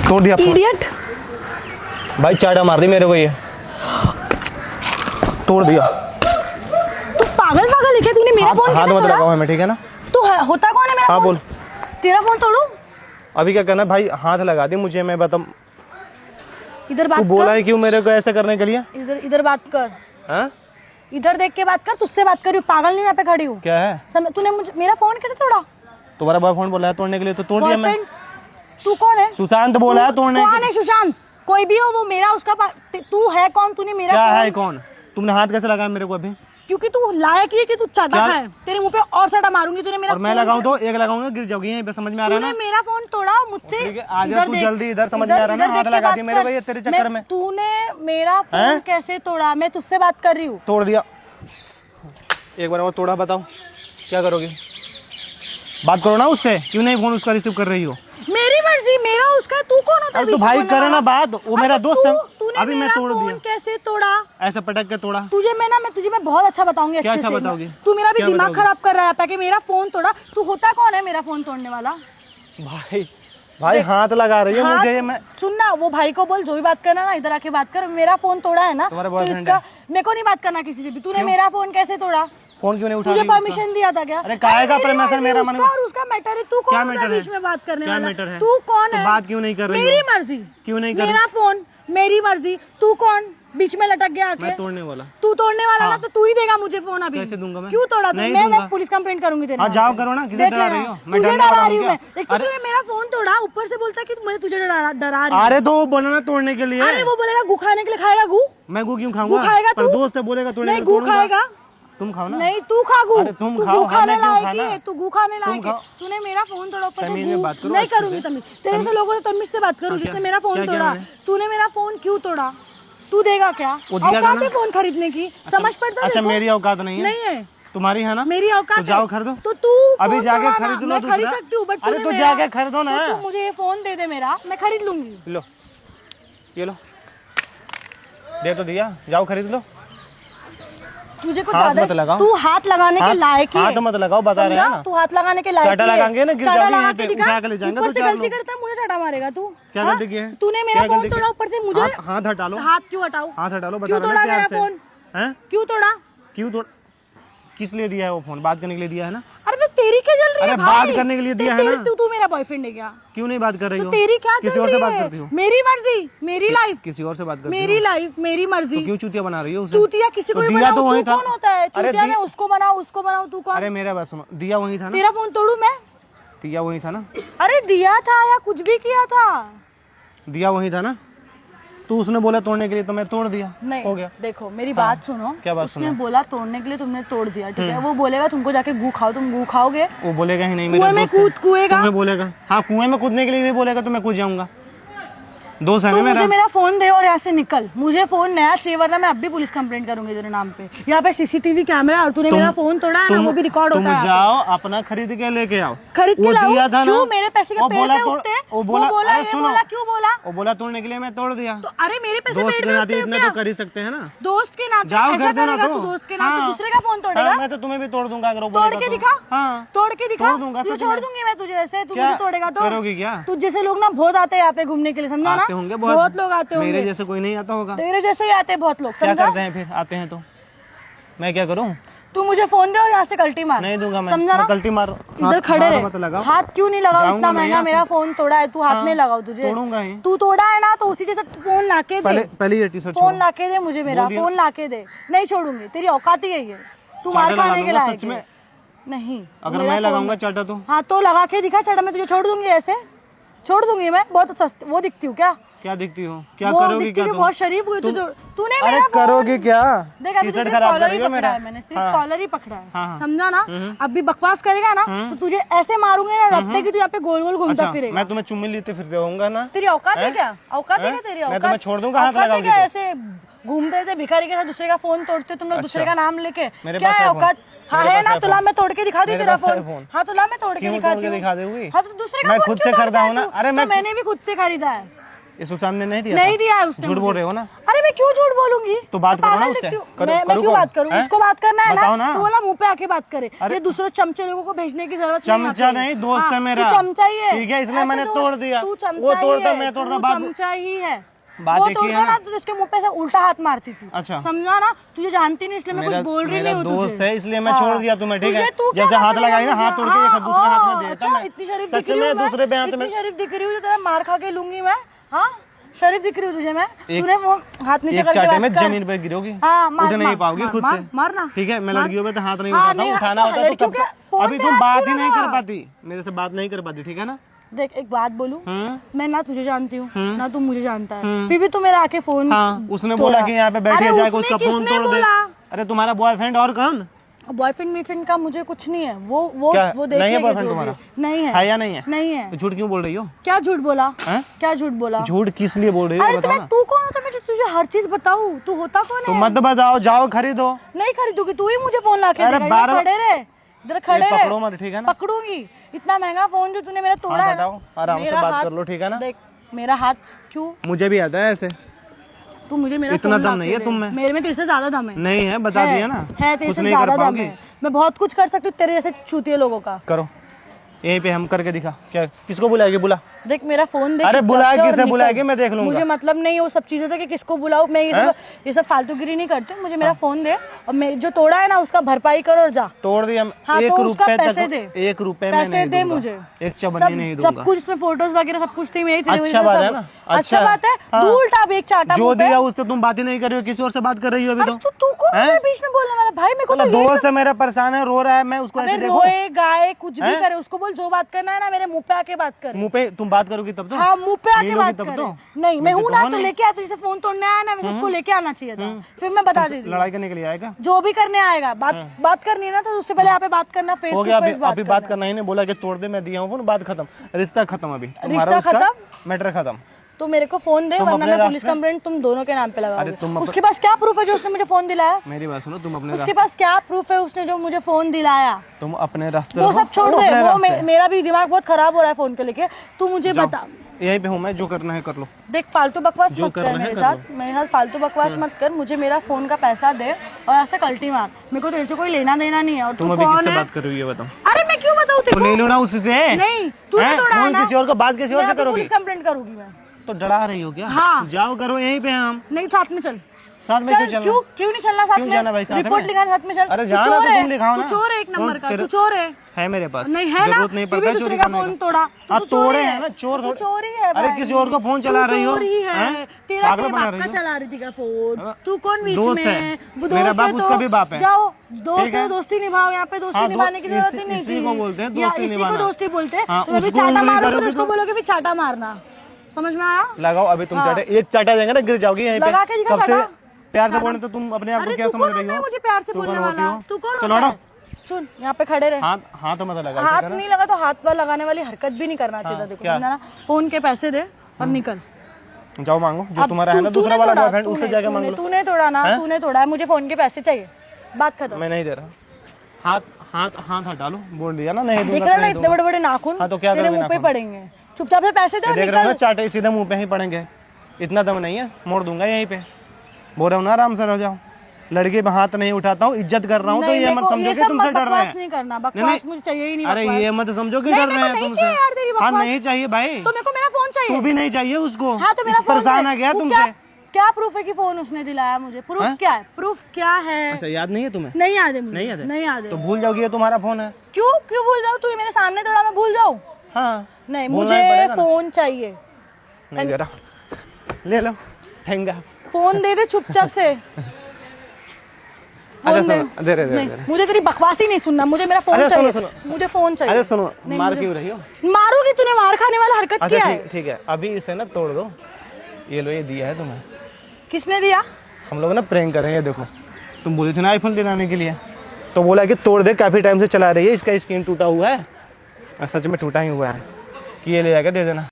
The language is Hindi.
तोड़ दिया इडियट। भाई चाटा मार दी मेरे को ये, तोड़ दिया। तू पागल पागल लिखे, तूने मेरा फोन हाथ कैसे मत तोड़ा? लगाओ हमें, ठीक है ना? तू होता कौन है मेरा हाँ फोन? बोल। तेरा फोन तोड़ू? अभी क्या करना भाई, हाथ लगा दी मुझे, मैं बता। इधर बात तू कर। बोला है क्यों मेरे को ऐसा करने के लिए? इधर बात कर। हाँ इधर देख के बात कर, तुझसे बात कर रही हूँ, पागल नहीं यहाँ पे खड़ी हूँ। क्या है? तूने मुझे मेरा फोन कैसे तोड़ा? तुम्हारा बॉयफ्रेंड बोला है तोड़ने के लिए तो तोड़ दिया मैं। तू कौन है? सुशांत बोला है तोड़ने कौन है सुशांत? कोई भी हो वो मेरा उसका तू है कौन? तूने मेरा क्या है कौन? तुमने हाथ कैसे लगाया मेरे को अभी? क्योंकि तू लायक ही है कि तू चाटा खाए। तेरे मुंह पे और चाटा मारूंगी। तूने मेरा और मैं लगाऊं तो एक लगाऊंगा गिर जाओगी यहीं पे, समझ में आ रहा है ना? तूने मेरा फोन तोड़ा मुझसे। आजा तू जल्दी इधर, समझ में आ रहा है ना? हाथ लगा दी मेरे को ये तेरे चक्कर में। तूने मेरा फोन कैसे तोड़ा? मैं तुझसे बात कर रही हूँ। तोड़ दिया एक बार और तोड़ा, बताओ क्या करोगे? बात करो ना उससे, क्यों नहीं फोन उसका रिसीव कर रही हो? मेरी मर्जी, मेरा उसका, तू कौन होता है? तो भाई करे ना बात, वो मेरा दोस्त है। अभी मैं तोड़ दिया। कैसे तोड़ा? ऐसा पटक के तोड़ा। तुझे मैं बहुत अच्छा बताऊंगी। क्या अच्छे अच्छा से बताओगी? तू मेरा भी क्या दिमाग बताओगी? खराब कर रहा है ताकि मेरा फोन तोड़ा। तू होता कौन है मेरा फोन तोड़ने वाला? भाई हाथ लगा रही है मुझे। मैं सुनना, वो भाई को बोल जो भी बात करना ना इधर आके बात कर। मेरा फोन तोड़ा है ना तो इसका मेरे को नहीं बात करना किसी से भी। तूने मेरा फोन कैसे तोड़ा? फोन क्यों नहीं उठा? तुझे परमिशन दिया था क्या? अरे काहे का परमिशन? मेरा मन और उसका मैटर है। तू कौन है बीच में बात करने वाला? तू कौन है? बात क्यों नहीं कर रही? मेरी मर्जी। क्यों नहीं कर? मेरा फोन मेरी मर्जी। तू कौन बीच में लटक गया आके? मैं तोड़ने वाला। तू तोड़ने वाला ना तो तू ही देगा मुझे फोन अभी। कैसे दूंगा मैं? क्यों तोड़ा तू? मैं पुलिस कंप्लेंट करूंगी तेरे। हाँ जाओ करो ना। किसे डरा रही हो? मैं तुझे डरा रही हूँ मैं। क्या? एक तो तूने मेरा फोन तोड़ा, ऊपर से बोलता है कि मैं तुझे डरा रही हूँ। अरे तो वो बोला ना तोड़ने के लिए। अरे वो बोलेगा गू खाने के लिए, खाएगा गू? मैं गू क्यों खाऊंगा? गू खाएगा तू? दोस्त है बोलेगा तोड़ने के लिए। नहीं गू खाएगा। तुम खाओ ना। नहीं तू खा गू। अरे तुम तू खाओ, गू खाने हमें क्यों लायक खाना? है। तू गू खाने लायक है। खाओ। तूने मेरा फोन तोड़ा ऊपर से तमीज़ में बात करो नहीं अच्छे करूंगी से। तमीज। तेरे से लोगों से तमीज से बात करूं हाँ, जिसने मेरा फोन क्या तोड़ा। मैंने? तूने मेरा फोन क्यों तोड़ा? तू देगा क्या? औकात है फोन खरीदने की? समझ पड़ता है? अच्छा मेरी औकात नहीं है? नहीं है। तुम्हारी है ना? मेरी औकात तो जाओ खरीदो। तो तू अभी जाके खरीद लो। मैं खरीद सकती हूँ बट अरे तो जाके खरीदो ना। तू मुझे ये फोन दे दे मेरा, मैं खरीद लूंगी। लो ये लो, दे तो दिया, जाओ खरीद लो। तुझे कुछ हाथ ज्यादा मत लगाओ। तू हाथ लगाने के लायक ही है। हाथ मत लगाओ, बता रहे हैं ना। तू हाथ लगाने के लायक चाटा ही है। लगाएंगे ना, गिर चाटा जाओगी लगा यहाँ के पे, दिखा। उठा के ले जाएंगे ऊपर तो से चार गलती लोग। करता है, मुझे चाटा मारेगा तू। क्या हाँ? गलती की है? तूने मेरा क्या फोन गलती की? तोड़ा ऊपर से मुझे। हाथ हटा लो। हाथ क्यों हटाओ? हाथ हटा लो। क्यों तोड़ा मेरा फोन? क्यों तोड़ा? क्यों तोड़? किस लिए दिया है वो फोन? बात करने के लिए दिया है ना? अरे तो तेरी क्या चल रही है अरे भाई? बात करने के लिए दिया है ना? तू मेरा बॉयफ्रेंड है क्या? क्यों नहीं बात कर रही हो? तो तेरी क्या किसी चल और रही से बात है? करती हो? मेरी मर्जी, मेरी लाइफ। किसी और से बात करती हो? मेरी लाइफ, मेरी मर्जी। तो क्यों चूतिया बना रही हो उसे? चूतिया किसी को भी दिया बनाऊं, तो वही तू था। कौन होता है? चूतिया मैं उसको बनाऊं, उसको बनाऊं, तू कौन? अरे मेरा बात सुनो, दिया वही था ना? तेरा फोन तोड़ू मैं? दिया वही था ना? अरे दिया था या कुछ भी किया था? दिया वही था ना? तो उसने बोला तोड़ने के लिए तो मैं तोड़ दिया। नहीं हो गया। देखो मेरी बात सुनो। क्या बात उसने बोला तोड़ने के लिए, तुमने तोड़ दिया, ठीक है? वो बोलेगा तुमको जाके गू खाओ, तुम गू खाओगे? वो बोलेगा ही नहीं। कुएं में कूदेगा? तुम्हें बोलेगा। हाँ कुएं में कूदने के लिए नहीं बोलेगा तो मैं कूद जाऊंगा। दोस्त है तू ना मेरा। मुझे मेरा फोन दे और यहाँ से निकल। मुझे फोन नया चाहिए वरना मैं अब भी पुलिस कंप्लेंट करूंगी तेरे नाम पे। यहाँ पे सीसीटीवी कैमरा है और तूने मेरा फोन तोड़ा है ना, वो भी रिकॉर्ड होता है। तुम जाओ अपना खरीद के लेके आओ। खरीद के लाओ? दिया था ना? क्यों मेरे पैसे के पेड़ पे उठते? वो बोला अरे सुनो, क्यों बोला? वो बोला तोड़ने के लिए मैं तोड़ दिया। तो अरे मेरे पैसे दोस्त पेड़ के पे नाते उठते इतने तो कर ही सकते हैं ना? दोस्त के नाते जाओ ऐसा कर देना करेगा तो। तू? दोस्त के नाते दूसरे का फोन तोड़ेगा? मैं तो तुम्हें भी तोड़ दूंगा अगर वो तोड़ बोलेगा के तो। दिखा। हाँ तोड़ के दिखा। तोड़ दूंगा, तुझे सच छोड़ में। दूंगी मैं तुझे ऐसे। तू क्या मुझे तोड़ेगा तो करोगी क्या? तू जैसे लोग ना बहुत आते हैं यहाँ पे घूमने के लिए, समझा ना? आते होंगे बहुत लोग आते होंगे। मेरे जैसे कोई नहीं आता होगा। तेरे जैसे ही आते हैं बहुत लोग, क्या समझा? करते हैं फिर आते हैं तो मैं क्या करूं? तू मुझे फोन दे और यहाँ से कल्टी मार। नहीं दूंगा मैं। समझा ना? कल्टी मार। इधर खड़े रहे। मत लगाओ। हाथ क्यों नहीं लगाओ? जाऊंगा इतना मैं महंगा यहाँ मेरा फोन तोड़ा है, तू हाथ नहीं लगाओ। तुझे तोड़ूंगा ही। तू तोड़ा है ना तो उसी जैसा फोन लाके दे। पहले ये टी शर्ट फोन लाके दे मुझे, मेरा फोन लाके दे। नहीं छोड़ूंगी, तेरी औकात ही यही है। तू मार खाने के लायक सच में। है। नहीं अगर मैं लगाऊंगा चाटा तो? हाँ तो लगा के दिखा चाटा, मैं तुझे छोड़ दूंगी ऐसे। छोड़ दूंगी मैं। बहुत वो दिखती हूँ क्या? क्या दिखती हो? क्या वो करोगी? दिखती क्या है, तुम? बहुत शरीफ हुई तूने अरे मेरा करोगी क्या? देख अभी टी-शर्ट सिर्फ खराब कॉलर कर ही रही हो पकड़ा मेरा। है मैंने, सिर्फ कॉलर ही पकड़ा है। हाँ। समझा ना? अभी बकवास करेगा ना तो तुझे ऐसे मारूंगे ना रट्टे की, तू यहाँ पे गोल गोल घूमता अच्छा, फिरेगा। मैं तुम्हें चुम्मी लेते फिरते होऊंगा ना? तेरी औकात है क्या? औकात है क्या तेरी? मैं औकात तुम्हें छोड़ दूंगा हाथ औकात है लगाओगी क्या? तो? ऐसे घूमते थे भिखारी के साथ, दूसरे का फोन तोड़ते तुम लोग, दूसरे का नाम लेके। मेरे क्या पास है है औकात? फोन। हाँ मेरे है पास ना? है तो ला फोन। मैं तोड़ के दिखा दी मेरे तेरा पास है फोन। फोन। हाँ तो ला मैं तोड़ के क्यों दिखाती तोड़ के हूँ। दिखा दोगी? हाँ तो दूसरे का मैं फोन खुद क्यों से तोड़ता खरीदा है हूं ना। तू? अरे तो मैंने भी खुद से खरीदा है। इस सामने नहीं दिया नहीं था? दिया है उसने झूठ बोल मुझे। रहे हो ना? अरे मैं क्यों झूठ बोलूंगी? तो बात करो ना पागल उससे। दिखती हूँ। करो- मैं करो क्यों करो। बात करूँ? हैं? उसको बात करना है बताओ ना। तो बोला मुंह पे आके बात करे। अरे- ये दूसरे चमचे लोगों को भेजने की जरूरत नहीं है। चमचा नहीं, दोस्त है मेरा। तू चमचा ही है। ठीक है, इसलिए ऐसे मैंने दोस्त- तोड़ दिया। तू चमचा वो ही तोड़ता, है, मैं तोड़ता, तू बात- चमचा ही है। बात वो एक ही है तोड़ता ना। ना तो उसके मुंह पे से उल्टा हाथ मारती थी। अच्छा। समझा ना? तुझे जानती नहीं इसलिए मैं कुछ मेरा बोल रही मेरा नहीं हूँ तुझे। दोस्त है इसलिए मैं हाँ। छोड़ दिया तुम्हें, ठीक है? तुझे तू क्या जैसे हाथ लगता है लगाई ना, मुझे? हाथ तोड़ के हाँ, दूसरे हाथ में देता अच्छा, मैं। इतनी शरीफ सच दिख रही में हूँ मैं? दूसरे पे हाथ इतनी में। शरीफ दिख रही हूँ जो तेरा मार खा के लूंगी मैं? हाँ, शरीफ दिख रही हूँ तुझे मैं? तूने वो हाथ नीचे एक करके चाटे बात में कर। जमीन पे गिरोगी। हाँ, मार, उठ नहीं मार, पाओगी मार, खुद मार, से। मारना। ठीक है, मैं मार। लड़कियों पे तो हाथ नहीं हाँ, उठाता हूँ, नहीं, उठाना तो होता है लड़कियों तो के फोन अभी पे तुम हाथ बात क्यों ही नहीं लगा? कर पाती, मेरे से बात नहीं कर पाती, ठीक है ना? देख एक बात बोलूं, मैं ना तुझे जानती हूँ ना तू मुझे जानता है, फिर भी तू मेरा आके फोन हाँ, उसने तोड़ा। बोला कि यहाँ पे बैठे अरे जाएगा, उसने उसका फोन किसने तोड़ दे। बोला? अरे तुम्हारा बॉयफ्रेंड और कौन? बॉयफ्रेंड मीफ्रेंड का मुझे कुछ नहीं है। वो क्या? वो नहीं है देखेंगे boyfriend जो भी तुम्हारा? है। नहीं है। है या नहीं है? नहीं है। तो झूठ क्यों बोल रही हो? क्या झूठ बोला? हैं? क्या झूठ बोला? झूठ किस लिए बोल रही हो, अरे बताओ तुम्हें ना। तू कौन होता है मैं तुझे हर चीज बताऊँ? तू होता कौन तो है? मत बताओ, जाओ खरीदो। नहीं खरीदूंगी, तू ही मुझे फोन ला के अरे देगा। इधर 12 खड़े रहे, इधर खड़े ये रहे। पकड़ो मत, ठीक है ना? पकड़ूंगी। इतना महंगा फोन जो तूने मेरा तोड़ा हाँ, है ना, बताओ, आराम से मेरा बात हाथ- कर लो, ठीक है ना? देख मेरा हाथ क्यों? मुझे भी आता है ऐसे। तू मुझे मेरा इतना फोन दम ला नहीं के है दे। तुम में। मेरे में तेरे से ज्यादा दम है। नहीं है, बता दिया ना। है तेरे कुछ से नहीं कर ज्यादा दम पाओगी। है। मैं बहुत कुछ कर सकती हूँ तेरे जैसे चूतिए लोगों का। करो, यहीं पे हम करके दिखा। क्या किसको बुलाएगी? बुला। देख मेरा फोन दे। अरे चुपचाप बुलाए से और किसे निकल। बुलाएगी, मैं देख लूंगा। मुझे मतलब नहीं है वो सब चीजों से कि किसको बुलाऊं। मैं ये सब फालतूगिरी नहीं करती हूँ। मुझे मेरा फोन दे और मैं जो तोड़ा है ना उसका भरपाई करो और जा। तोड़ दिया। हाँ, एक तो उसका रुपए पैसे तक, दे। 1 रुपए में पैसे नहीं दे दूंगा। मुझे। एक चबन्नी नहीं सब दूंगा। कुछ इसमें फोटोज वगैरह सब कुछ थी मेरी तेरी अच्छा वजह से बात सब- है ना? अच्छा बात है। हाँ। तू उल्टा अब एक चाटा जो मुंह पे। दिया उससे तुम बात ही नहीं कर रही हो, किसी और से बात कर रही हो अभी अरे तो। तू कौन हैं? है बीच में बोलने वाला? भाई मेरे को साला तो यही दोस्त है मेरा, परेशान है, रो रहा है, मैं उसको अबे ऐसे देखो। रोए गाए कुछ भी हैं? करे उसको बोल जो बात करना है ना मेरे मुंह पे आके बात कर। मुंह पे तुम बात करोगी तब तो? हाँ मुंह पे आके मिलोगी बात तब कर। तो? नहीं मैं हूँ तो ना, हो तो नहीं। लेके आते जैसे फोन तोड़ने आया ना वैसे उसको लेके आना चाहिए था। फिर मैं बता देती लड़ाई करने के लिए आएगा? जो भी करने आएगा। बात करनी है ना तो उससे पहले यहाँ पे बात करना, फेस हो टू गया, फेस अभी बात करना ही नहीं, बोला कि तोड़ दे, मैं दिया हूँ फोन, बात खत्म, रिश्ता खत्म। अभी तुम्हारा रिश्ता उसका खत्म? मैटर खत्म। तो मेरे को फोन दे तुम वरना अपने मैं पुलिस रास्ते- कंप्लेंट तुम दोनों के नाम पे अरे तुम लगाऊंगी। अपने- उसके पास क्या प्रूफ है जो उसने मुझे फोन दिलाया? मेरी बात सुनो, तुम अपने उसके पास क्या प्रूफ है उसने जो मुझे फोन दिलाया? तुम अपने रास्ते वो रहो, सब छोड़ वो दे। अपने वो रास्ते। मेरा भी दिमाग बहुत खराब हो रहा है फोन को लेके। तू मुझे जाओ। बता। यहीं पे हूँ मैं, जो करना है कर लो। देख फालतू बकवास जो मत करना कर है मेरे कर साथ। मेरे साथ फालतू बकवास मत कर। मुझे मेरा फोन का पैसा दे और ऐसे कल्टी मार। मेरे को तेरे से कोई लेना देना नहीं है। और तुम तू अभी कौन किससे है? बात कर रही हो ये बताओ? अरे मैं क्यों बताऊँ तो तेरे ले को? लो ना उससे। नहीं तूने हैं? तोड़ा है फोन ना? किसी और को, बात किसी और मैं से अभी करोगी? पुलिस कंप्लेंट करूंगी मैं। तो डरा रही हो क्या? हाँ। जाओ करो, यहीं पे हैं हम। नहीं साथ में चल। साथ में चल, क्यों चलना? क्यों नहीं चलना साथ क्यों में? जाना भाई साथ में? रिपोर्ट लिखाने साथ में चल। अरे तू जाना चोर तो है। तुम लिखाओ तू ना। चोर है एक नंबर का। तेरे- तू चोर है। है मेरे पास, नहीं है ना? जरूरत नहीं फिर पड़ता भी चोरी दूसरे का करने फोन तोड़ा। हाँ तू चोर तोड़े ही है ना, चोर तू थोड़ी- चोर ही है अरे भाई। किसी और का फोन चला तू रही हो? चोर ही है। हैं? तेरा पागल तेरे बना बाप रही का हो? चला रही थी का फोन। हाँ। तू कौन बीच दोस्त में? है। वो मेरा दोस्त बाप है उसका भी बाप है। जाओ दोस्त ठीक है, है? दोस्ती निभाओ। यहाँ पे दोस्ती हाँ, निभाने की जरूरत ही नहीं इसी थी। को बोलते हैं या दोस्ती इसी को निभाना। दोस्ती बोलते हैं। हाँ, तो अभी उसको चाटा उंगली मारोगे करोगे तो उसको तो- बोलोगे भी चाटा मारना। समझ में आया? लगाओ अभी तुम हाँ। चाटे, एक चाटा देंगे ना गिर जाओगी यहीं पे। लगा के दिखा कब से चाटा। प्यार से बोलने तो तुम अपने आप को अरे क्या तू समझ कौन रही होता है हो? मुझे प्यार से तू बोलने कौन होती वाला? हो? तू कौन चलो होता हटो। है? सुन यहाँ पे खड़े रहे। हाथ तो मत लगा, हाथ ठीक है ना? नहीं लगा तो हाथ पर लगाने वाली हरकत भी नहीं करना चाहिए था। देखो क्या? समझा ना? फोन के पैसे दे और निकल। जाओ मांगो, जो अब तुम्हारा है ना तूने दूसरा वाला तोड़ा, बॉयफ्रेंड, उससे जाके मांग लो। तूने तोड़ा ना, हैं? तूने तोड़ा है। मुझे फोन के पैसे चाहिए, बात खत्म। मैं नहीं दे रहा। हाथ हटा लो, बोल दिया ना, नहीं देख दूंगा रहा तो ना नहीं इतने दूंगा। बड़े बड़े नाखून हाँ, तो क्या तेरे करोगे मुंह पे नाखून? पड़ेंगे। चुपचाप से पैसे दे और देख रहे हो ना, निकल। चाटे सीधे मुंह पे ही पड़ेंगे। इतना दम नहीं है, मोड़ दूंगा यहीं पे। बोल रहा हूँ ना, आराम से रह जाओ। लड़के पे हाथ नहीं उठाता हूँ, इज्जत कर रहा हूँ, तो नहीं, ये मेरे मत को समझो ये कि सब तुमसे मत डर रहे बकवास हैं। नहीं करना। नहीं, बकवास मुझे चाहिए ही नहीं। अरे बकवास। ये मत समझो कि नहीं, डर मेरे रहे को हैं नहीं तुमसे। चाहिए यार तेरी हाँ बकवास। नहीं चाहिए भाई, तो मेरे को मेरा फोन चाहिए। तू भी नहीं चाहिए उसको। हाँ तो मेरा फोन परेशान आ गया तुमसे। क्या प्रूफ है कि फोन उसने दिलाया मुझे? प्रूफ क्या है? प्रूफ क्या है? अच्छा याद नहीं है तुम्हें? नहीं याद है मुझे। नहीं याद है? नहीं याद है। तो भूल जाओगी, ये तुम्हारा फोन है। क्यों क्यों भूल जाऊँ? तूने मेरे सामने तोड़ा, मैं भूल जाऊँ? हाँ नहीं, बोलना ही मुझे पड़ेगा ना। फोन चाहिए। नहीं दे रहा, ले लो, ठेंगा। फोन दे दे चुपचाप से। अच्छा फोन दे। सुनो, दे रहे नहीं, मुझे तेरी बकवास ही नहीं सुनना। मुझे मेरा फोन अरे चाहिए। सुनो, मुझे फोन चाहिए। अरे सुनो, नहीं, मार मुझे- क्यों रही हो? मारूंगी, तूने मार खाने वाला हरकत अच्छा किया है। ठीक है, अभी इसे ना तोड़ दो। ये लो, ये दिया है तुम्हें। किसने दिया? हम लोग ना प्रैंक कर रहे हैं, देखो। तुम बोली थी ना आईफोन दिलाने के लिए, तो बोला कि तोड़ दे, काफी टाइम से चला रही है, इसका स्क्रीन टूटा हुआ है। और सच में टूटा ही हुआ है, कि ये ले जाकर दे देना।